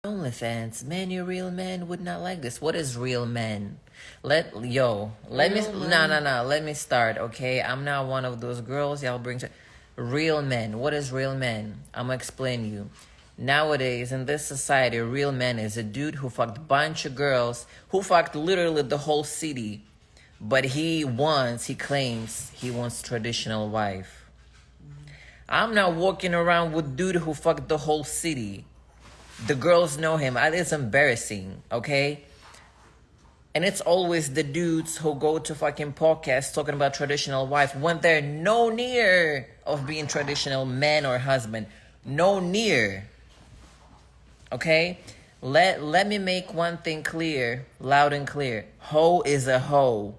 OnlyFans, man, you real man would not like this. What is real man? Let me no, let me start, okay? I'm not one of those girls y'all bring to real men. What is real man? I'm gonna explain you. Nowadays in this society, real man is a dude who fucked a bunch of girls, who fucked literally the whole city, but he claims he wants traditional wife. I'm not walking around with dude who fucked the whole city. The girls know him. It's embarrassing, okay? And it's always the dudes who go to fucking podcasts talking about traditional wife when they're no near of being traditional man or husband. No near. Okay? Let me make one thing clear, loud and clear. Hoe is a hoe.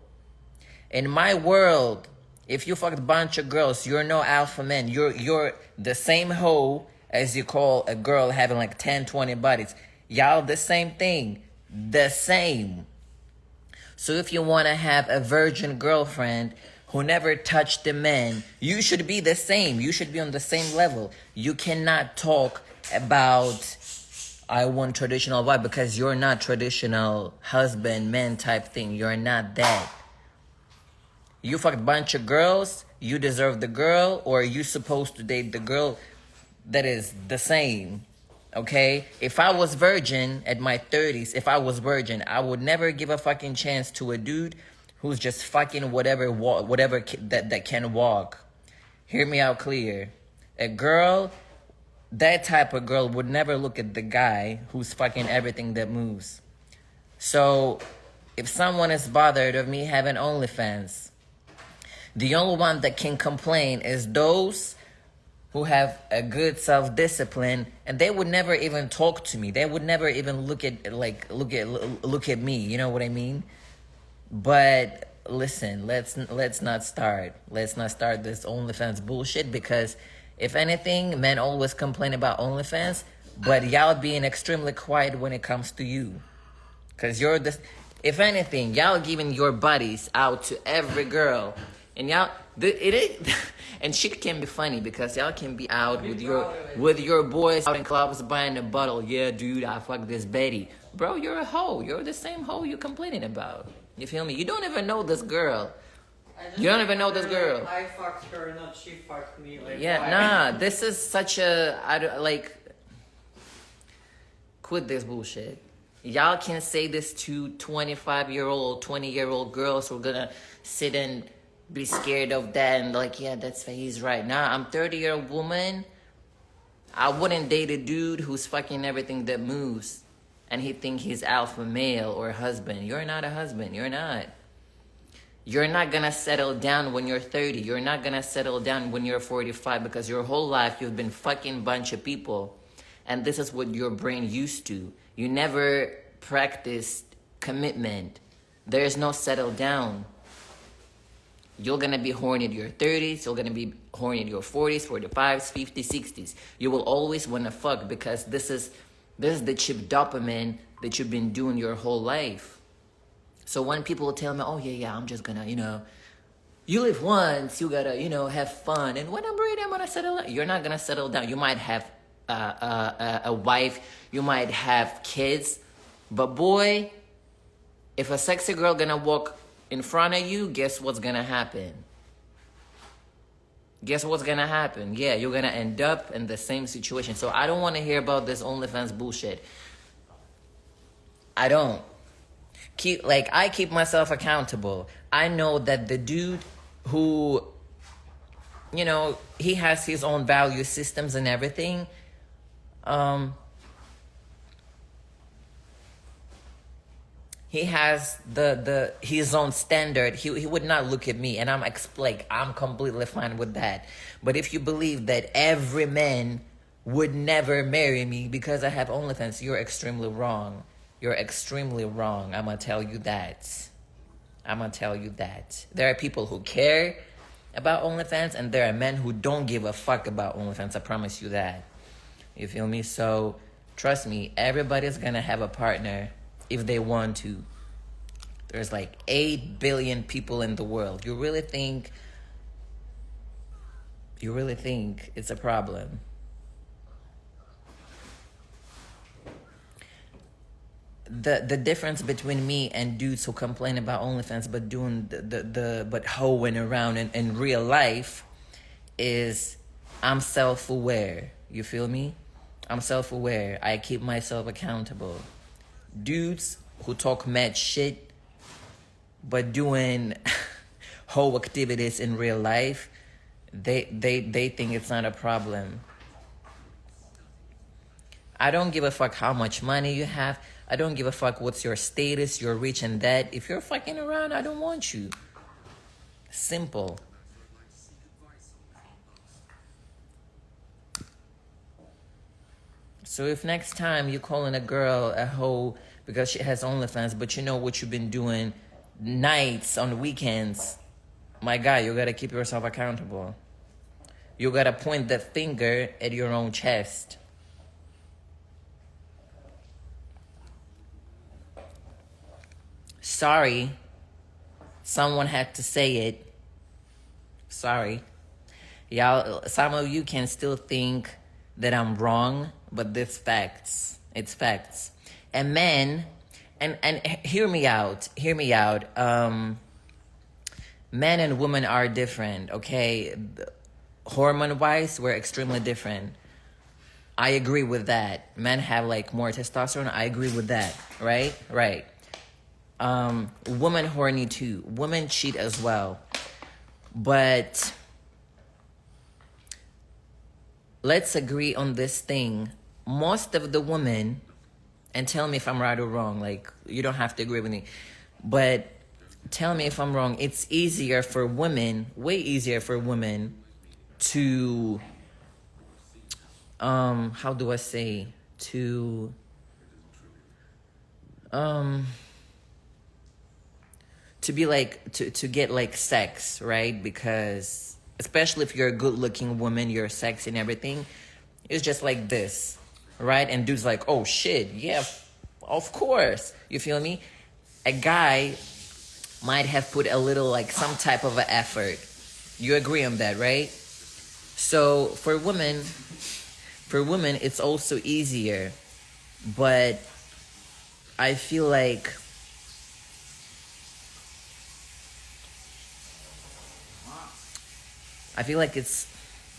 In my world, if you fucked a bunch of girls, you're no alpha man. You're the same hoe as you call a girl having like 10, 20 bodies. Y'all the same thing. The same. So if you want to have a virgin girlfriend who never touched a man, you should be the same. You should be on the same level. You cannot talk about I want traditional wife because you're not traditional husband, man type thing. You're not that. You fucked a bunch of girls, you deserve the girl, or you supposed to date the girl that is the same, okay? If I was virgin at my 30s, if I was virgin, I would never give a fucking chance to a dude who's just fucking whatever that can walk. Hear me out clear. A girl, that type of girl would never look at the guy who's fucking everything that moves. So if someone is bothered of me having OnlyFans, the only one that can complain is those who have a good self-discipline, and they would never even talk to me. They would never even look at me. You know what I mean? But listen, let's not start this OnlyFans bullshit, because if anything, men always complain about OnlyFans, but y'all being extremely quiet when it comes to you, because you're this. If anything, y'all giving your bodies out to every girl. And y'all, and shit can be funny because y'all can be out with your boys out in clubs buying a bottle. Yeah, dude, I fucked this Betty. Bro, you're a hoe. You're the same hoe you're complaining about. You feel me? You don't even know this girl. You don't even know this girl. I fucked her, not she fucked me. Like, yeah, why? nah. This is such quit this bullshit. Y'all can say this to 25-year-old, 20-year-old girls who are gonna sit and be scared of that and like, yeah, that's he's right. Nah, I'm 30-year-old woman. I wouldn't date a dude who's fucking everything that moves and he think he's alpha male or husband. You're not a husband. You're not. You're not gonna settle down when you're 30. You're not gonna settle down when you're 45 because your whole life you've been fucking bunch of people. And this is what your brain used to. You never practiced commitment. There's no settle down. You're going to be horny in your 30s. You're going to be horny in your 40s, 45s, 50s, 60s. You will always want to fuck because this is the cheap dopamine that you've been doing your whole life. So when people tell me, oh, yeah, I'm just going to, you live once, you got to, have fun. And when I'm ready, I'm going to settle down. You're not going to settle down. You might have a wife. You might have kids. But boy, if a sexy girl going to walk in front of you, guess what's gonna happen? Guess what's gonna happen? Yeah, you're gonna end up in the same situation. So I don't want to hear about this OnlyFans bullshit. I don't. I keep myself accountable. I know that the dude who, he has his own value systems and everything. He has his own standard. He would not look at me, and I'm completely fine with that. But if you believe that every man would never marry me because I have OnlyFans, you're extremely wrong. You're extremely wrong. I'm gonna tell you that. There are people who care about OnlyFans, and there are men who don't give a fuck about OnlyFans. I promise you that. You feel me? So trust me, everybody's gonna have a partner if they want to. There's like 8 billion people in the world. You really think it's a problem? the difference between me and dudes who complain about OnlyFans but doing but hoeing around in real life is I'm self-aware. You feel me? I'm self-aware. I keep myself accountable. Dudes who talk mad shit but doing hoe activities in real life, they think it's not a problem. I don't give a fuck how much money you have. I don't give a fuck what's your status, your rich and that. If you're fucking around, I don't want you. Simple. So if next time you calling a girl a hoe because she has OnlyFans, but you know what you've been doing nights on weekends, my guy, you gotta keep yourself accountable. You gotta point the finger at your own chest. Sorry, someone had to say it. Sorry. Y'all, some of you can still think that I'm wrong, but this facts. It's facts. And men, and hear me out. Men and women are different, okay? Hormone-wise, we're extremely different. I agree with that. Men have like more testosterone. I agree with that, right? Right. Women horny too. Women cheat as well. But let's agree on this thing. Most of the women, and tell me if I'm right or wrong, like you don't have to agree with me, but tell me if I'm wrong. It's easier for women, way easier for women to, how do I say, to, to be like, to get like sex, right? Because especially if you're a good looking woman, you're sexy and everything, it's just like this, right? And dude's like, oh shit, yeah, of course. You feel me? A guy might have put a little like some type of an effort. You agree on that, right? So for women, it's also easier, but I feel like it's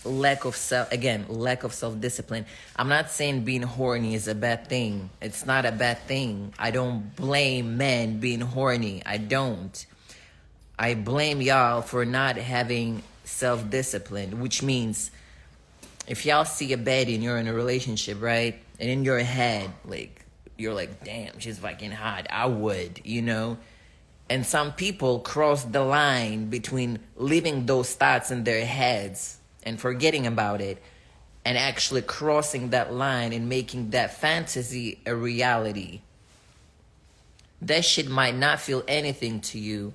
lack of self-discipline. I'm not saying being horny is a bad thing. It's not a bad thing. I don't blame men being horny. I don't. I blame y'all for not having self-discipline, which means if y'all see a baddie and you're in a relationship, right? And in your head, like, you're like, damn, she's fucking hot. I would, you know? And some people cross the line between leaving those thoughts in their heads and forgetting about it and actually crossing that line and making that fantasy a reality. That shit might not feel anything to you,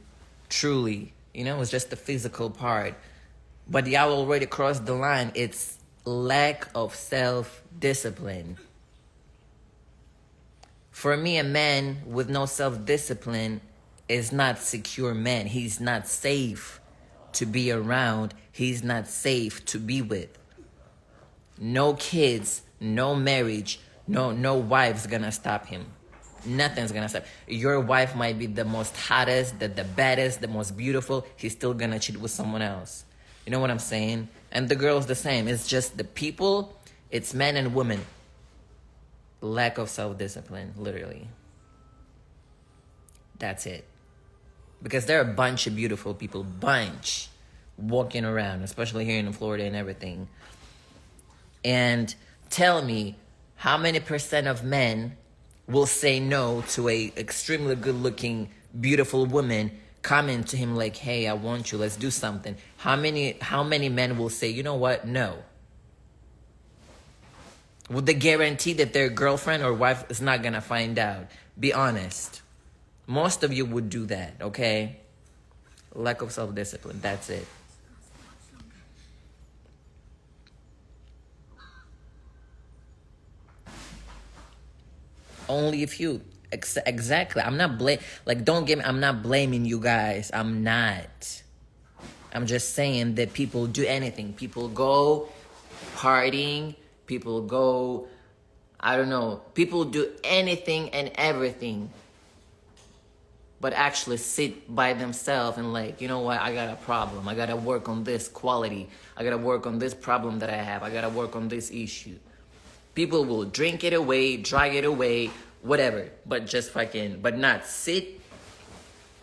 truly. You know, it's just the physical part. But y'all already crossed the line. It's lack of self-discipline. For me, a man with no self-discipline is not secure man. He's not safe to be around. He's not safe to be with. No kids, no marriage, no wife's gonna stop him. Nothing's gonna stop. Your wife might be the most hottest, the baddest, the most beautiful. He's still gonna cheat with someone else. You know what I'm saying? And the girl's the same. It's just the people, it's men and women. Lack of self-discipline, literally. That's it. Because there are a bunch of beautiful people, bunch, walking around, especially here in Florida and everything. And tell me, how many % of men will say no to a extremely good-looking, beautiful woman coming to him like, hey, I want you, let's do something? How many men will say, you know what, no? Would they guarantee that their girlfriend or wife is not gonna find out? Be honest. Most of you would do that, okay? Lack of self-discipline, that's it. Only a few. Exactly. I'm not don't get me, I'm not blaming you guys. I'm not. I'm just saying that people do anything. People go partying. People go I don't know. People do anything and everything, but actually sit by themselves and like, you know what? I got a problem. I got to work on this quality. I got to work on this problem that I have. I got to work on this issue. People will drink it away, drag it away, whatever, but just fucking, but not sit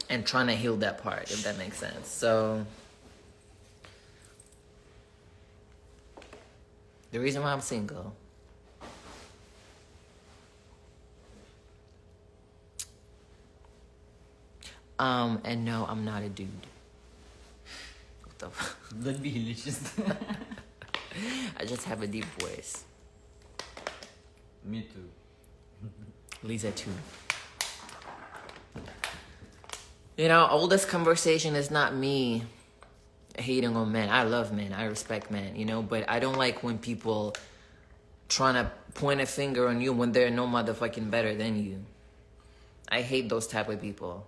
and trying to heal that part, if that makes sense. So the reason why I'm single, and no, I'm not a dude. What the fuck? That'd be delicious. I just have a deep voice. Me too. Lisa too. You know, all this conversation is not me hating on men. I love men. I respect men, you know, but I don't like when people trying to point a finger on you when they're no motherfucking better than you. I hate those type of people.